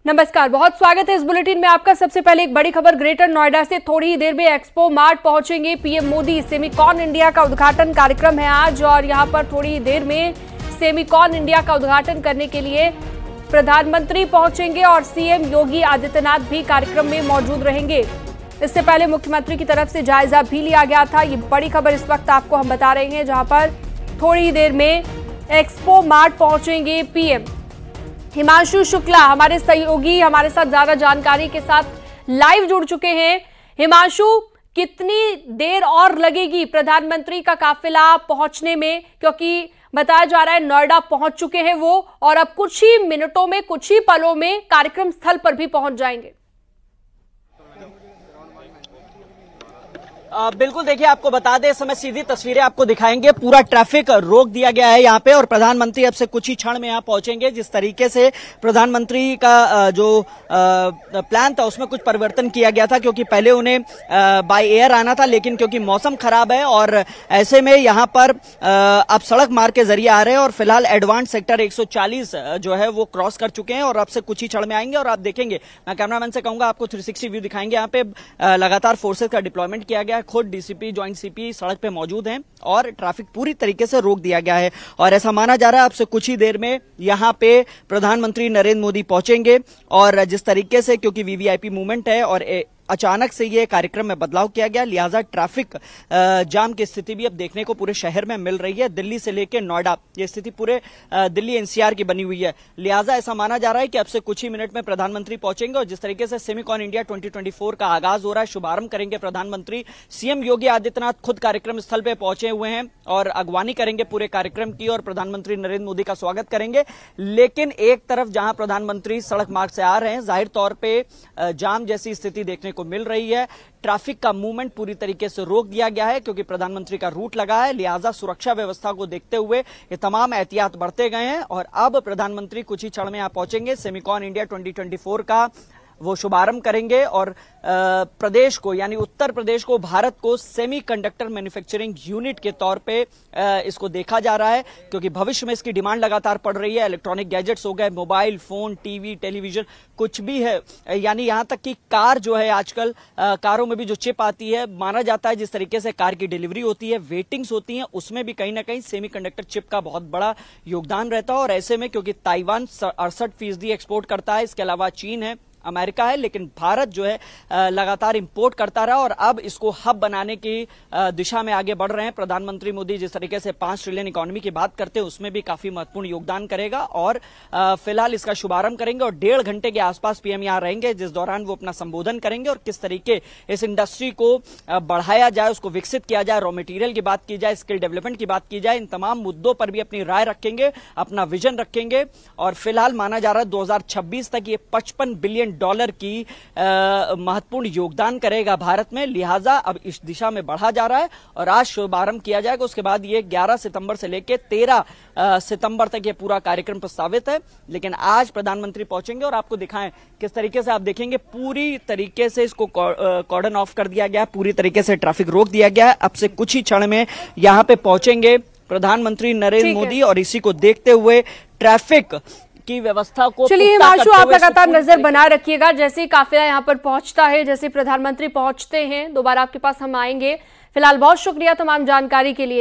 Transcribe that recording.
नमस्कार, बहुत स्वागत है इस बुलेटिन में आपका। सबसे पहले एक बड़ी खबर ग्रेटर नोएडा से। थोड़ी ही देर में एक्सपो मार्ट पहुंचेंगे पीएम मोदी। सेमिकॉन इंडिया का उद्घाटन कार्यक्रम है आज और यहां पर थोड़ी ही देर में सेमिकॉन इंडिया का उद्घाटन करने के लिए प्रधानमंत्री पहुंचेंगे और सीएम योगी आदित्यनाथ भी कार्यक्रम में मौजूद रहेंगे। इससे पहले मुख्यमंत्री की तरफ से जायजा भी लिया गया था। ये बड़ी खबर इस वक्त आपको हम बता रहे हैं, जहां पर थोड़ी ही देर में एक्सपो मार्ट पहुंचेंगे पीएम। हिमांशु शुक्ला हमारे सहयोगी हमारे साथ ज्यादा जानकारी के साथ लाइव जुड़ चुके हैं। हिमांशु, कितनी देर और लगेगी प्रधानमंत्री का काफिला पहुंचने में, क्योंकि बताया जा रहा है नोएडा पहुंच चुके हैं वो और अब कुछ ही मिनटों में, कुछ ही पलों में कार्यक्रम स्थल पर भी पहुंच जाएंगे। बिल्कुल, देखिए आपको बता दें, इस समय सीधी तस्वीरें आपको दिखाएंगे। पूरा ट्रैफिक रोक दिया गया है यहाँ पे और प्रधानमंत्री अब से कुछ ही क्षण में यहाँ पहुंचेंगे। जिस तरीके से प्रधानमंत्री का जो प्लान था उसमें कुछ परिवर्तन किया गया था, क्योंकि पहले उन्हें बाय एयर आना था, लेकिन क्योंकि मौसम खराब है और ऐसे में यहाँ पर अब सड़क मार्ग के जरिए आ रहे हैं और फिलहाल एडवांस सेक्टर 140 जो है वो क्रॉस कर चुके हैं और अब से कुछ ही क्षण में आएंगे। और आप देखेंगे, मैं कैमरामैन से कहूंगा आपको 360 व्यू दिखाएंगे। यहाँ पे लगातार फोर्सेज का डिप्लॉयमेंट किया गया, खुद डीसीपी, ज्वाइंट सीपी सड़क पे मौजूद हैं और ट्रैफिक पूरी तरीके से रोक दिया गया है। और ऐसा माना जा रहा है अब से कुछ ही देर में यहाँ पे प्रधानमंत्री नरेंद्र मोदी पहुंचेंगे। और जिस तरीके से, क्योंकि वीवीआईपी मूवमेंट है और अचानक से ये कार्यक्रम में बदलाव किया गया, लिहाजा ट्रैफिक जाम की स्थिति भी अब देखने को पूरे शहर में मिल रही है। दिल्ली से लेकर नोएडा ये स्थिति पूरे दिल्ली एनसीआर की बनी हुई है। लिहाजा ऐसा माना जा रहा है कि अब से कुछ ही मिनट में प्रधानमंत्री पहुंचेंगे और जिस तरीके से सेमिकॉन इंडिया 2024 का आगाज हो रहा है, शुभारंभ करेंगे प्रधानमंत्री। सीएम योगी आदित्यनाथ खुद कार्यक्रम स्थल पर पहुंचे हुए हैं और अगवानी करेंगे पूरे कार्यक्रम की और प्रधानमंत्री नरेंद्र मोदी का स्वागत करेंगे। लेकिन एक तरफ जहां प्रधानमंत्री सड़क मार्ग से आ रहे हैं, जाहिर तौर पर जाम जैसी स्थिति देखने को मिल रही है। ट्रैफिक का मूवमेंट पूरी तरीके से रोक दिया गया है क्योंकि प्रधानमंत्री का रूट लगा है। लिहाजा सुरक्षा व्यवस्था को देखते हुए ये तमाम एहतियात बढ़ते गए हैं और अब प्रधानमंत्री कुछ ही क्षण में यहां पहुंचेंगे। सेमिकॉन इंडिया 2024 का वो शुभारंभ करेंगे और प्रदेश को, यानी उत्तर प्रदेश को, भारत को सेमीकंडक्टर मैन्युफैक्चरिंग यूनिट के तौर पे इसको देखा जा रहा है, क्योंकि भविष्य में इसकी डिमांड लगातार बढ़ रही है। इलेक्ट्रॉनिक गैजेट्स हो गए, मोबाइल फोन, टीवी, टेलीविजन, कुछ भी है, यानी यहां तक कि कार जो है, आजकल कारों में भी जो चिप आती है, माना जाता है जिस तरीके से कार की डिलीवरी होती है, वेटिंग्स होती है, उसमें भी कहीं ना कहीं सेमीकंडक्टर चिप का बहुत बड़ा योगदान रहता है। और ऐसे में क्योंकि ताइवान 68% एक्सपोर्ट करता है, इसके अलावा चीन है, अमेरिका है, लेकिन भारत जो है लगातार इंपोर्ट करता रहा और अब इसको हब बनाने की दिशा में आगे बढ़ रहे हैं। प्रधानमंत्री मोदी जिस तरीके से 5 ट्रिलियन इकोनॉमी की बात करते हैं, उसमें भी काफी महत्वपूर्ण योगदान करेगा और फिलहाल इसका शुभारंभ करेंगे और 1.5 घंटे के आसपास पीएम यहां रहेंगे, जिस दौरान वो अपना संबोधन करेंगे और किस तरीके इस इंडस्ट्री को बढ़ाया जाए, उसको विकसित किया जाए, रॉ मटेरियल की बात की जाए, स्किल डेवलपमेंट की बात की जाए, इन तमाम मुद्दों पर भी अपनी राय रखेंगे, अपना विजन रखेंगे। और फिलहाल माना जा रहा है 2026 तक ये $55 बिलियन की महत्वपूर्ण योगदान करेगा भारत में। लिहाजा अब इस दिशा में बढ़ा जा रहा है और आज शुभारंभ किया जाएगा। उसके बाद ये 11 सितंबर से लेकर 13 सितंबर तक ये पूरा कार्यक्रम प्रस्तावित है, लेकिन आज प्रधानमंत्री पहुंचेंगे और आपको दिखाएं किस तरीके से, आप देखेंगे पूरी तरीके से इसको कॉर्डन ऑफ कर दिया गया, पूरी तरीके से ट्रैफिक रोक दिया गया है। अब से कुछ ही क्षण में यहां पे पहुंचेंगे प्रधानमंत्री नरेंद्र मोदी और इसी को देखते हुए ट्रैफिक की व्यवस्था को, चलिए हिमांशु, आप लगातार नजर बनाए रखिएगा। जैसे काफिला यहाँ पर पहुंचता है, जैसे प्रधानमंत्री पहुंचते हैं, दोबारा आपके पास हम आएंगे। फिलहाल बहुत शुक्रिया तमाम जानकारी के लिए।